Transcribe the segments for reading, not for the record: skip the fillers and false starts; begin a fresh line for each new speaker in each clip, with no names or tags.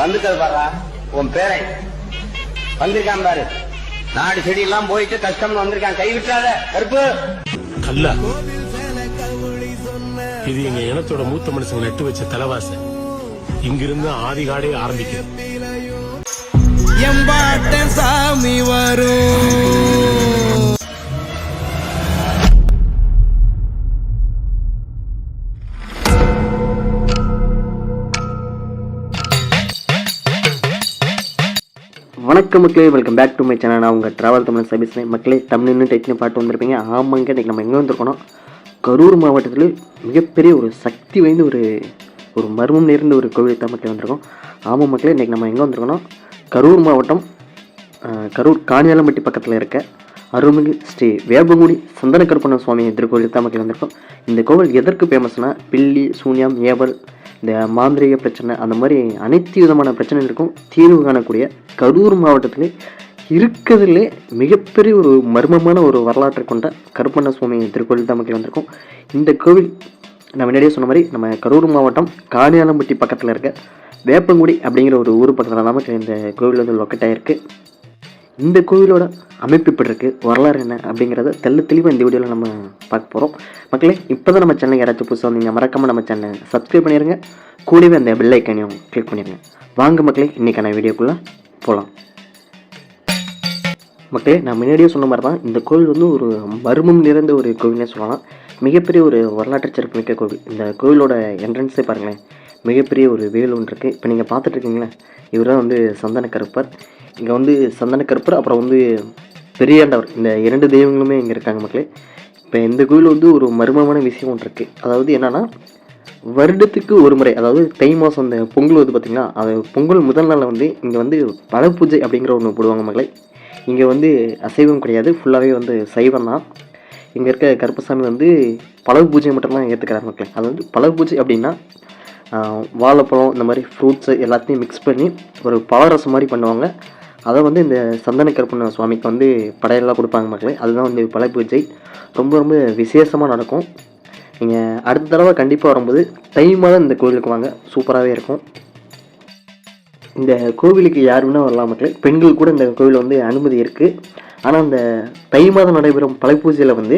வந்துட்டது பாரா உன் பேரை வந்திருக்கான் பாரு. நாடு செடி எல்லாம் போயிட்டு கஷ்டம்னு வந்திருக்கான். கை விட்டாத கருப்பு.
கல்லா இது எங்க இனத்தோட மூத்த மனுஷங்க நட்டு வச்ச தலைவாச. இங்கிருந்து ஆதிகாடே ஆரம்பிக்கும்.
எம்பாட்ட சாமி வரும்.
வணக்கம் மக்களே, welcome back to my channel. நான் உங்கள் ட்ராவல் தமிழ் சர்வீஸ் மக்களே. தமிழ்னு டைட்னு பாட்டு வந்திருப்பீங்க. ஆமாங்க, இன்றைக்கி நம்ம எங்கே வந்திருக்கோம்? கரூர் மாவட்டத்தில் மிகப்பெரிய ஒரு சக்தி வாய்ந்த ஒரு மர்மம் நிறைந்த ஒரு கோவில் தான் மக்களே வந்திருக்கோம். ஆமாம் மக்களே, இன்றைக்கி நம்ம எங்கே வந்திருக்கோம்? கரூர் மாவட்டம் கரூர் காணியாலம்பட்டி பக்கத்தில் இருக்க அருள்மிகு ஸ்ரீ வேப்பங்குடி சந்தனக்கருப்பண்ண சுவாமி திருக்கோவில் தான் மக்களே வந்திருக்கோம். இந்த கோவில் எதற்கு ஃபேமஸ்னால் பில்லி, சூன்யம், ஏவல், இந்த மாந்திரிக பிரச்சனை, அந்த மாதிரி அனைத்து விதமான பிரச்சனைகளுக்கும் தீர்வு காணக்கூடிய கரூர் மாவட்டத்தில் இருக்கிறதுலே மிகப்பெரிய ஒரு மர்மமான ஒரு வரலாற்றை கொண்ட கருப்பண்ண சுவாமி திருக்கோவில் தான் மக்கள் வந்திருக்கோம். இந்த கோவில் நான் முன்னாடியே சொன்ன மாதிரி நம்ம கரூர் மாவட்டம் காணியாலம்பட்டி பக்கத்தில் இருக்க வேப்பங்குடி அப்படிங்கிற ஒரு ஊர் பக்கத்தில் தான் மக்கள் இந்த கோவில் வந்து லொக்கேட் ஆகிருக்கு. இந்த கோவிலோட அமைப்பு இப்படி இருக்குது, வரலாறு என்ன அப்படிங்கிறத தெளிவாக இந்த வீடியோவில் நம்ம பார்க்க போகிறோம். மக்களே, இப்போ தான் நம்ம சேனல் யாராச்சும் புதுசாக வந்தீங்க மறக்காமல் நம்ம சேனலை சப்ஸ்கிரைப் பண்ணிடுங்க. கூடவே அந்த பெல் ஐக்கானையும் கிளிக் பண்ணிடுங்க. வாங்க மக்களே, இன்றைக்கான வீடியோக்குள்ளே போகலாம். மக்களே, நான் முன்னாடியே சொன்ன மாதிரி தான் இந்த கோவில் வந்து ஒரு மர்மம் நிறைந்த ஒரு கோவில்னே சொல்லலாம். மிகப்பெரிய ஒரு வரலாற்று சிறப்பு மிக்க கோவில். இந்த கோவிலோட என்ட்ரன்ஸே பாருங்களேன், மிகப்பெரிய ஒரு வேல் ஒன்று இருக்குது. இப்போ நீங்கள் பார்த்துட்ருக்கீங்களே, இவர் தான் வந்து சந்தனக்கருப்பர். இங்கே வந்து சந்தனக்கருப்பர், அப்புறம் வந்து பெரியாண்டவர், இந்த இரண்டு தெய்வங்களுமே இங்கே இருக்காங்க மக்களே. இப்போ இந்த கோவில் வந்து ஒரு மர்மமான விஷயம் ஒன்று இருக்குது. அதாவது என்னென்னா, வருடத்துக்கு ஒரு முறை, அதாவது தை மாதம் இந்த பொங்கல் வந்து பார்த்திங்கன்னா, அது பொங்கல் முதல் நாளில் வந்து இங்கே வந்து பல பூஜை அப்படிங்கிற ஒன்று போடுவாங்க மக்களே. இங்கே வந்து அசைவம் கிடையாது, ஃபுல்லாகவே வந்து சைவம் தான். இங்கே இருக்க கருப்பசாமி வந்து பழகு பூஜை மட்டும்தான் ஏற்றுக்கிறார் மக்களே. அது வந்து பழகு பூஜை அப்படின்னா வாழைப்பழம், இந்த மாதிரி ஃப்ரூட்ஸு எல்லாத்தையும் மிக்ஸ் பண்ணி ஒரு பழரசம் மாதிரி பண்ணுவாங்க. அதை வந்து இந்த சந்தனக்கருப்பண்ண சுவாமிக்கு வந்து படையெல்லாம் கொடுப்பாங்க மக்களே. அதுதான் வந்து பழகு பூஜை ரொம்ப ரொம்ப விசேஷமாக நடக்கும். நீங்கள் அடுத்த தடவை கண்டிப்பாக வரும்போது தை மாதம் இந்த கோவிலுக்கு வாங்க, சூப்பராகவே இருக்கும். இந்த கோவிலுக்கு யார் வேணால் வரலாம் மக்களே. பெண்கள் கூட இந்த கோவிலில் வந்து அனுமதி இருக்குது. ஆனால் இந்த தை மாதம் நடைபெறும் பழகு பூஜையில் வந்து,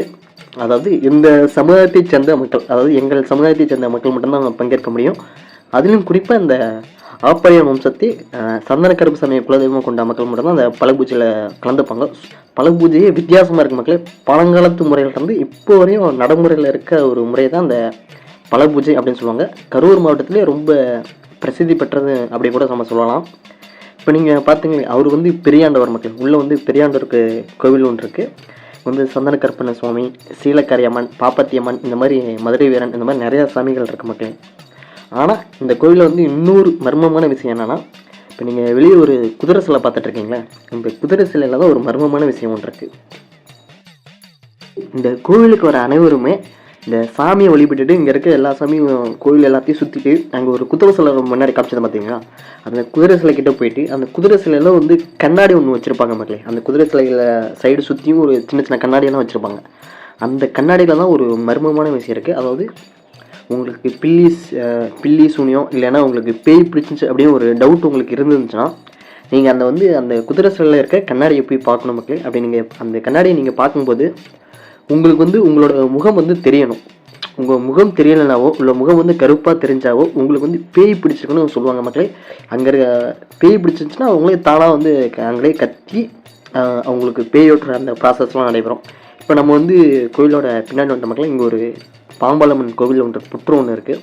அதாவது இந்த சமுதாயத்தை சேர்ந்த மக்கள், அதாவது எங்கள் சமுதாயத்தை சேர்ந்த மக்கள் மட்டும்தான் பங்கேற்க முடியும். அதிலும் குறிப்பாக இந்த ஆப்பரையர் வம்சத்தை சந்தனக்கருப்பு சாமியை குலதெய்வமாக கொண்ட மக்கள் மட்டும்தான் அந்த பழகு பூஜையில் கலந்துப்பாங்க. பழகு பூஜையே வித்தியாசமாக இருக்குது மக்களே. பழங்காலத்து முறையிலிருந்து இப்போ வரையும் நடைமுறையில் இருக்க ஒரு முறை தான் அந்த பழகு பூஜை அப்படின்னு சொல்லுவாங்க. கரூர் மாவட்டத்திலே ரொம்ப பிரசித்தி பெற்றது அப்படி கூட நம்ம சொல்லலாம். இப்போ நீங்கள் பார்த்தீங்களே, அவர் வந்து பெரியாண்டவர் மக்கள். உள்ளே வந்து பெரியாண்டவருக்கு கோவில் ஒன்று இருக்குது. வந்து சந்தனக்கருப்பண்ண சுவாமி, சீலக்காரி அம்மன், பாப்பாத்தி அம்மன், இந்த மாதிரி மதுரை வீரன், இந்த மாதிரி நிறையா சாமிகள் இருக்குது மக்களே. ஆனால் இந்த கோவிலில் வந்து இன்னொரு மர்மமான விஷயம் என்னென்னா, இப்போ நீங்கள் வெளியே ஒரு குதிரை சிலை பார்த்துட்ருக்கீங்களே, இந்த குதிரை சிலையில் தான் ஒரு மர்மமான விஷயம் ஒன்று இருக்குது. இந்த கோவிலுக்கு வர அனைவருமே இந்த சாமியை வழிபட்டுட்டு இங்கே இருக்க எல்லா சாமியும் கோவில் எல்லாத்தையும் சுற்றிட்டு அங்கே ஒரு குதிரை சிலை முன்னாடி காமிச்சதை பார்த்தீங்களா, அந்த குதிரை சிலை கிட்டே போயிட்டு அந்த குதிரை சிலையில் வந்து கண்ணாடி ஒன்று வச்சுருப்பாங்க மக்களே. அந்த குதிரை சிலையில் சைடு சுற்றியும் ஒரு சின்ன சின்ன கண்ணாடியெல்லாம் வச்சுருப்பாங்க. அந்த கண்ணாடியில் தான் ஒரு மர்மமான விஷயம் இருக்குது. அதாவது உங்களுக்கு பில்லி சூனியம் இல்லைன்னா உங்களுக்கு பேய் பிடிச்சிச்சு அப்படின்னு ஒரு டவுட் உங்களுக்கு இருந்துச்சுன்னா, நீங்கள் அந்த குதிரை சிலையில் இருக்க கண்ணாடியை போய் பார்க்கணும் மக்களே. அப்படி நீங்கள் அந்த கண்ணாடியை நீங்கள் பார்க்கும்போது உங்களுக்கு வந்து உங்களோட முகம் வந்து தெரியணும். உங்கள் முகம் தெரியலைனாவோ இல்லை முகம் வந்து கருப்பாக தெரிஞ்சாவோ உங்களுக்கு வந்து பேய் பிடிச்சிருக்குன்னு சொல்லுவாங்க மக்களே. அங்கே பேய் பிடிச்சிருச்சுன்னா அவங்களே தானாக வந்து அங்களே கத்தி அவங்களுக்கு பேயோட்டுற அந்த ப்ராசஸ்லாம் நடைபெறும். இப்போ நம்ம வந்து கோவிலோட பின்னாடி வந்த மக்களே, இங்கே ஒரு பாம்பாளம்மன் கோவில் ஒன்று புற்று ஒன்று இருக்குது.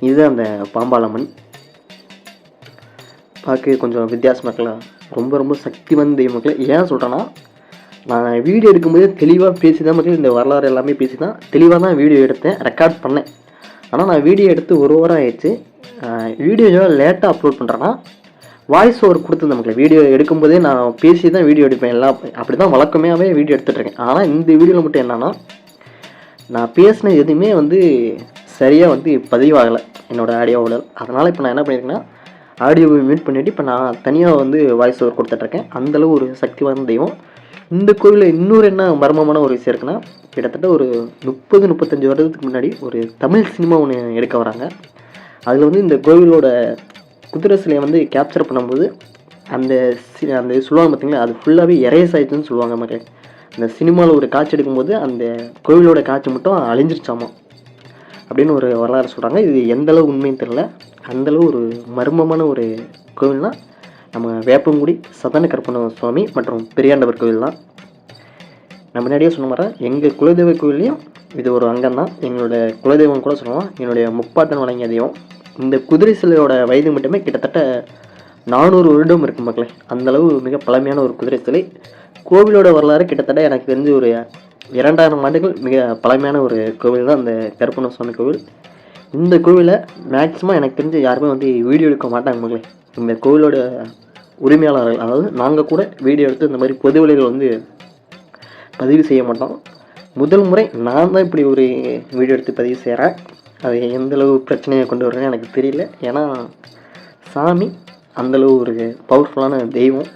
இதுதான் அந்த பாம்பாளம்மன். பார்க்க கொஞ்சம் வித்தியாசமாக்கலாம், ரொம்ப ரொம்ப சக்தி வாய்ந்த தெய்வம் மக்களே. ஏன் சொல்கிறேன்னா, நான் வீடியோ எடுக்கும்போதே தெளிவாக பேசி தான் மக்கள், இந்த வரலாறு எல்லாமே பேசி தான் தெளிவாக தான் வீடியோ எடுத்தேன், ரெக்கார்ட் பண்ணேன். ஆனால் நான் வீடியோ எடுத்து ஒரு வாரம் ஆயிடுச்சு. வீடியோ லேட்டாக அப்லோட் பண்ணுறேன்னா வாய்ஸ் ஓவர் கொடுத்துருந்தேன் மக்களே. வீடியோ எடுக்கும்போதே நான் பேசி தான் வீடியோ எடுப்பேன், எல்லாம் அப்படி தான் வழக்கமாகவே வீடியோ எடுத்துகிட்ருக்கேன். ஆனால் இந்த வீடியோவில் மட்டும் என்னென்னா, நான் பேசின எதுவுமே வந்து சரியாக வந்து பதிவாகலை என்னோடய ஆடியோவில். அதனால் இப்போ நான் என்ன பண்ணியிருக்கேன்னா, ஆடியோவை மியூட் பண்ணிவிட்டு இப்போ நான் தனியாக வந்து வாய்ஸ் ஓவர் கொடுத்துட்ருக்கேன். அந்தளவு ஒரு சக்தி வாய்ந்த தெய்வம். இந்த கோவிலில் இன்னொரு என்ன மர்மமான ஒரு விஷயம் இருக்குன்னா, கிட்டத்தட்ட ஒரு 30-35 வருடத்துக்கு முன்னாடி ஒரு தமிழ் சினிமா ஒன்று எடுக்க வராங்க. அதில் வந்து இந்த கோவிலோட குதிரை சிலையை வந்து கேப்சர் பண்ணும்போது அந்த அந்த சொல்லுவாங்க பார்த்தீங்களா, அது ஃபுல்லாகவே எரேஸ் ஆயிடுச்சுன்னு சொல்லுவாங்க மக்களே. அந்த சினிமாவில் ஒரு காட்சி எடுக்கும்போது அந்த கோவிலோட காட்சி மட்டும் அழிஞ்சிருச்சாமா அப்படின்னு ஒரு வரலாறு சொல்கிறாங்க. இது எந்தளவு உண்மைன்னு தெரியல. அந்தளவு ஒரு மர்மமான ஒரு கோவில்னால் நம்ம வேப்பங்குடி சந்தன கருப்பண்ண சுவாமி மற்றும் பெரியாண்டவர் கோவில் தான். நான் முன்னாடியே சொன்ன மாதிரி எங்கள் குலதெய்வ கோவில்லையும் இது ஒரு அங்கம் தான். எங்களோட குலதெய்வம் கூட சொல்லலாம், என்னுடைய முப்பாட்டன் வழங்கிய தெய்வம். இந்த குதிரை சிலையோட வயது மட்டுமே கிட்டத்தட்ட 400 வருடம் இருக்கும் மக்களே. அந்தளவு மிக பழமையான ஒரு குதிரை சிலை. கோவிலோட வரலாறு கிட்டத்தட்ட எனக்கு தெரிஞ்சு ஒரு 2000 ஆண்டுகள் மிக பழமையான ஒரு கோவில் தான் அந்த கருப்பண்ண சுவாமி கோவில். இந்த கோவிலை மேக்ஸிமம் எனக்கு தெரிஞ்சு யாருமே வந்து வீடியோ எடுக்க மாட்டாங்க மக்களே. இந்த கோவிலோட உரிமையாளர்கள், அதாவது நாங்கள் கூட வீடியோ எடுத்து இந்த மாதிரி பொது வழியில் வந்து பதிவு செய்ய மாட்டோம். முதல் முறை நான் தான் இப்படி ஒரு வீடியோ எடுத்து பதிவு செய்கிறேன். அது எந்தளவு பிரச்சனையை கொண்டு வரேன்னு எனக்கு தெரியல. ஏன்னா சாமி அந்தளவு ஒரு பவர்ஃபுல்லான தெய்வம்.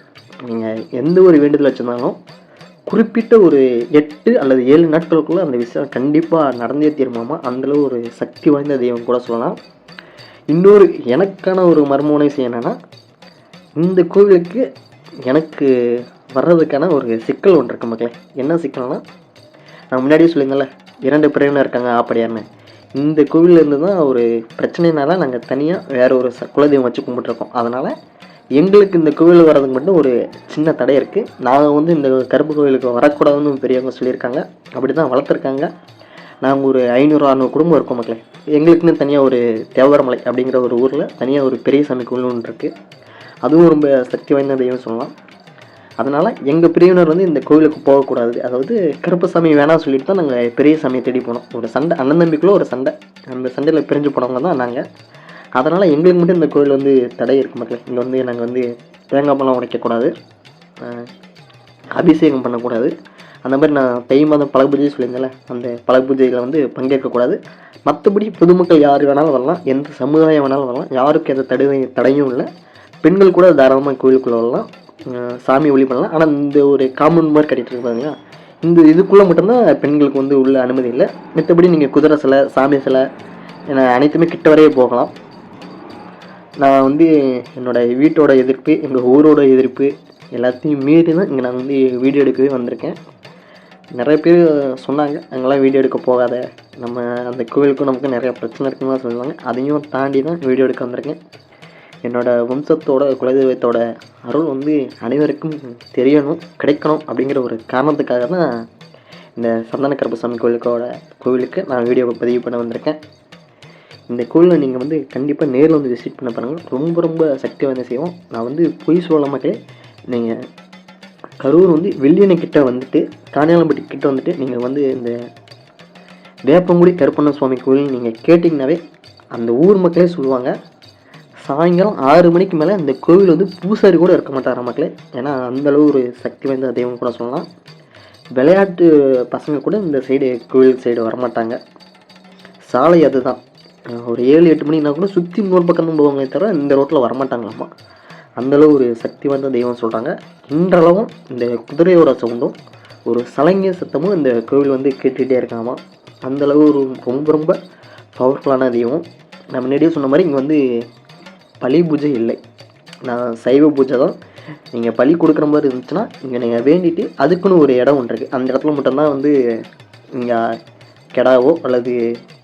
நீங்கள் எந்த ஒரு வேண்டுதல் வச்சுருந்தாலும் குறிப்பிட்ட ஒரு 8 அல்லது 7 நாட்களுக்குள்ளே அந்த விஷயம் கண்டிப்பாக நடந்தே தீருமாமா. அந்தளவு ஒரு சக்தி வாய்ந்த தெய்வம் கூட சொல்லலாம். இன்னொரு எனக்கான ஒரு மர்மமான விஷயம் என்னென்னா, இந்த கோவிலுக்கு எனக்கு வர்றதுக்கான ஒரு சிக்கல் ஒன்று இருக்கு மக்களே. என்ன சிக்கல்னால், நான் முன்னாடியே சொல்லியிருந்தேன்ல 2 பிரிவினர் இருக்காங்க ஆப்படியார்னு. இந்த கோவிலேருந்து தான் ஒரு பிரச்சனைனால நாங்கள் தனியாக வேறு ஒரு குலதெய்வம் வச்சு கும்பிட்ருக்கோம். அதனால் எங்களுக்கு இந்த கோவில் வர்றதுக்கு மட்டும் ஒரு சின்ன தடை இருக்குது. நாங்கள் வந்து இந்த கருப்பு கோவிலுக்கு வரக்கூடாதுன்னு பெரியவங்க சொல்லியிருக்காங்க. அப்படி தான் வளர்த்துருக்காங்க. நாங்கள் ஒரு 500-600 குடும்பம் இருக்கோம் மக்களே. எங்களுக்குன்னு தனியாக ஒரு தேவரமலை அப்படிங்கிற ஒரு ஊரில் தனியாக ஒரு பெரிய சாமி கோவில் ஒன்று இருக்குது. அதுவும் ரொம்ப சக்தி வாய்ந்த தெய்வம் சொல்லலாம். அதனால் எங்கள் பிரிவினர் வந்து இந்த கோவிலுக்கு போகக்கூடாது, அதாவது கருப்பசாமி வேணாம் சொல்லிட்டு தான் நாங்கள் பெரிய சாமியை தேடி போனோம். ஒரு சண்டை, அண்ணன் தம்பிக்குள்ளே ஒரு சண்டை, அந்த சண்டையில் பிரிஞ்சு போனவங்க தான் நாங்கள். அதனால் எங்களுக்கு மட்டும் இந்த கோவில் வந்து தடை இருக்குது மக்களே. இங்கே வந்து நாங்கள் வந்து தேங்காய் பழம் உடைக்கக்கூடாது, அபிஷேகம் பண்ணக்கூடாது. அந்த மாதிரி நான் தை மாதம் பழ பூஜை சொல்லியிருந்தேன்ல, அந்த பழ பூஜையில் வந்து பங்கேற்கக்கூடாது. மற்றபடி பொதுமக்கள் யார் வேணாலும் வரலாம், எந்த சமுதாயம் வேணாலும் வரலாம், யாருக்கு எந்த தடையும் இல்லை. பெண்கள் கூட தாராளமாக கோவிலுக்குள்ளே வரலாம், சாமி வழிபடலாம். ஆனால் இந்த ஒரு காம்பவுண்ட் மாதிரி கட்டிகிட்டு இருக்காங்க, இந்த இதுக்குள்ளே மட்டும்தான் பெண்களுக்கு வந்து உள்ள அனுமதி இல்லை. மற்றபடி நீங்கள் குதிரை சிலை, சாமி சிலை அனைத்துமே கிட்ட வரையே போகலாம். நான் வந்து என்னோடய வீட்டோட எதிர்ப்பு, எங்கள் ஊரோட எதிர்ப்பு எல்லாத்தையும் மீறி தான் இங்கே நான் வந்து வீடியோ எடுக்கவே வந்திருக்கேன். நிறைய பேர் சொன்னாங்க அங்கெல்லாம் வீடியோ எடுக்க போகாத, நம்ம அந்த கோவிலுக்கும் நமக்கு நிறையா பிரச்சனை இருக்குன்னு தான் சொல்லுவாங்க. அதையும் தாண்டி தான் வீடியோ எடுக்க வந்திருக்கேன். என்னோடய வம்சத்தோட குலதெய்வத்தோட அருள் வந்து அனைவருக்கும் தெரியணும், கிடைக்கணும் அப்படிங்கிற ஒரு காரணத்துக்காக தான் இந்த சந்தன கருப்பசாமி கோவிலுக்கு நான் வீடியோவை பதிவு பண்ண வந்திருக்கேன். இந்த கோவிலில் நீங்கள் வந்து கண்டிப்பாக நேரில் வந்து விசிட் பண்ண பாருங்கள். ரொம்ப ரொம்ப சக்தி வாய்ந்த செய்வோம். நான் வந்து பொய் சொல்ல மாட்டேன். நீங்கள் கரூர் வந்து வெள்ளியணை கிட்ட வந்துட்டு, காணியாலம்பட்டி கிட்ட வந்துட்டு நீங்கள் வந்து இந்த வேப்பங்குடி கருப்பண்ண சுவாமி கோவில் நீங்கள் கேட்டிங்கனாவே அந்த ஊர் மக்களே சொல்லுவாங்க, சாயங்காலம் 6 மணிக்கு மேலே இந்த கோவில் வந்து பூசாரி கூட இருக்க மாட்டாரா மக்களே. ஏன்னா அந்தளவு ஒரு சக்தி வாய்ந்த தெய்வம் கூட சொல்லலாம். விளையாட்டு பசங்க கூட இந்த சைடு கோவில் சைடு வரமாட்டாங்க. சாலை அதுதான், ஒரு 7-8 மணினா கூட சுற்றி இன்னொரு பக்கம் தான் போவாங்களே தவிர இந்த ரோட்டில் வரமாட்டாங்களாம்மா. அந்தளவு ஒரு சக்தி வாய்ந்த தெய்வம் சொல்கிறாங்க. இன்றளவும் இந்த குதிரையோட சவுண்டும் ஒரு சலங்கிய சத்தமும் இந்த கோவில் வந்து கேட்டுகிட்டே இருக்காமா. அந்தளவு ஒரு ரொம்ப ரொம்ப பவர்ஃபுல்லான தெய்வம். நான் முன்னாடியே சொன்ன மாதிரி இங்கே வந்து பலி பூஜை இல்லை, நான் சைவ பூஜை தான். நீங்கள் பலி கொடுக்குற மாதிரி இருந்துச்சுன்னா இங்கே நீங்கள் வேண்டிட்டு அதுக்குன்னு ஒரு இடம் ஒன்று இருக்குது. அந்த இடத்துல மட்டும்தான் வந்து இங்கே கெடாவோ அல்லது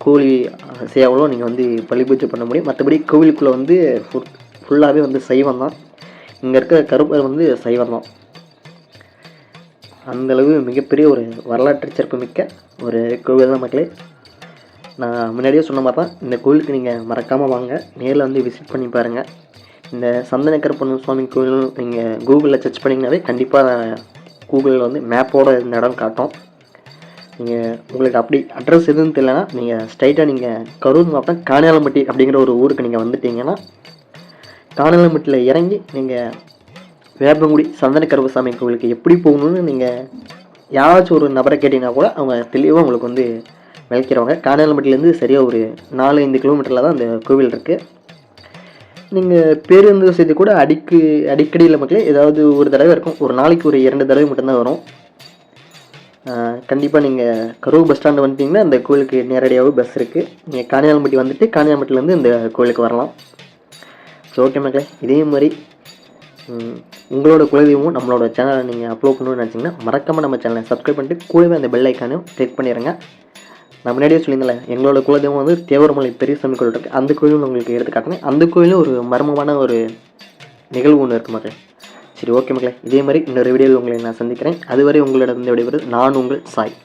கோழி சேவலோ நீங்கள் வந்து பலி பூஜை பண்ண முடியும். மற்றபடி கோவிலுக்குள்ளே வந்து ஃபுல்லாகவே வந்து சைவம் தான். இங்கே இருக்க கருப்பர் வந்து சைவம் தான். அந்தளவு மிகப்பெரிய ஒரு வரலாற்று சிறப்பு மிக்க ஒரு கோவில் தான் மக்களே. நான் முன்னாடியே சொன்ன மாதிரி தான் இந்த கோவிலுக்கு நீங்கள் மறக்காமல் வாங்க, நேரில் வந்து விசிட் பண்ணி பாருங்கள். இந்த சந்தன கருப்பண்ண சுவாமி கோவில் நீங்கள் கூகுளில் சர்ச் பண்ணிங்கனாவே கண்டிப்பாக கூகுளில் வந்து மேப்போட இந்த இடம் காட்டும். நீங்கள் உங்களுக்கு அப்படி அட்ரஸ் எதுவும் தெரியலனா நீங்கள் ஸ்ட்ரைட்டாக நீங்கள் கரூர் மாவட்டம் காணியாலம்பட்டி அப்படிங்கிற ஒரு ஊருக்கு நீங்கள் வந்துட்டீங்கன்னா காணியாலம்பட்டியில் இறங்கி நீங்கள் வேப்பங்குடி சந்தன கருப்பசாமி கோவிலுக்கு எப்படி போகணுன்னு நீங்கள் யாராச்சும் ஒரு நபரை கேட்டிங்கன்னா கூட அவங்க தெளிவாக உங்களுக்கு வந்து விளக்கிறவங்க. காணியாலம்பட்டிலேருந்து சரியாக ஒரு 4-5 கிலோமீட்டரில் தான் அந்த கோவில் இருக்குது. நீங்கள் பேருந்து வசதி கூட அடிக்கடியில் மக்களே ஏதாவது ஒரு தடவை இருக்கும், ஒரு நாளைக்கு ஒரு 2 தடவை மட்டும்தான் வரும். கண்டிப்பாக நீங்கள் கரூர் பஸ் ஸ்டாண்டு வந்துட்டிங்கன்னா அந்த கோவிலுக்கு நேரடியாகவே பஸ் இருக்குது. நீங்கள் காணியாலம்பட்டி வந்துட்டு காணியாலம்பட்டிலேருந்து இந்த கோவிலுக்கு வரலாம். ஸோ ஓகே மக்களே, இதே மாதிரி உங்களோட குலதெய்வமும் நம்மளோட சேனலை நீங்கள் அப்லோட் பண்ணணும்னு நினச்சிங்கன்னா மறக்காமல் நம்ம சேனலை சப்ஸ்கிரைப் பண்ணிட்டு கூடவே அந்த பெல் ஐக்கானையும் கிளிக் பண்ணிடுங்க. நான் முன்னாடியே சொல்லியிருந்தேன், எங்களோட குலதெய்வம் வந்து தேவரமலை பெரியசாமி கோயில் இருக்குது. அந்த கோயிலும் உங்களுக்கு எடுத்து காட்டினேன். அந்த கோயிலும் ஒரு மர்மமான ஒரு நிகழ்வு ஒன்று இருக்குது மக்களே. சரி ஓகே மக்களே, இதே மாதிரி இன்னொரு வீடியோவில் உங்களை நான் சந்திக்கிறேன். அதுவரை உங்களிடம் விடைபெறுவது நான் உங்கள் சாய்.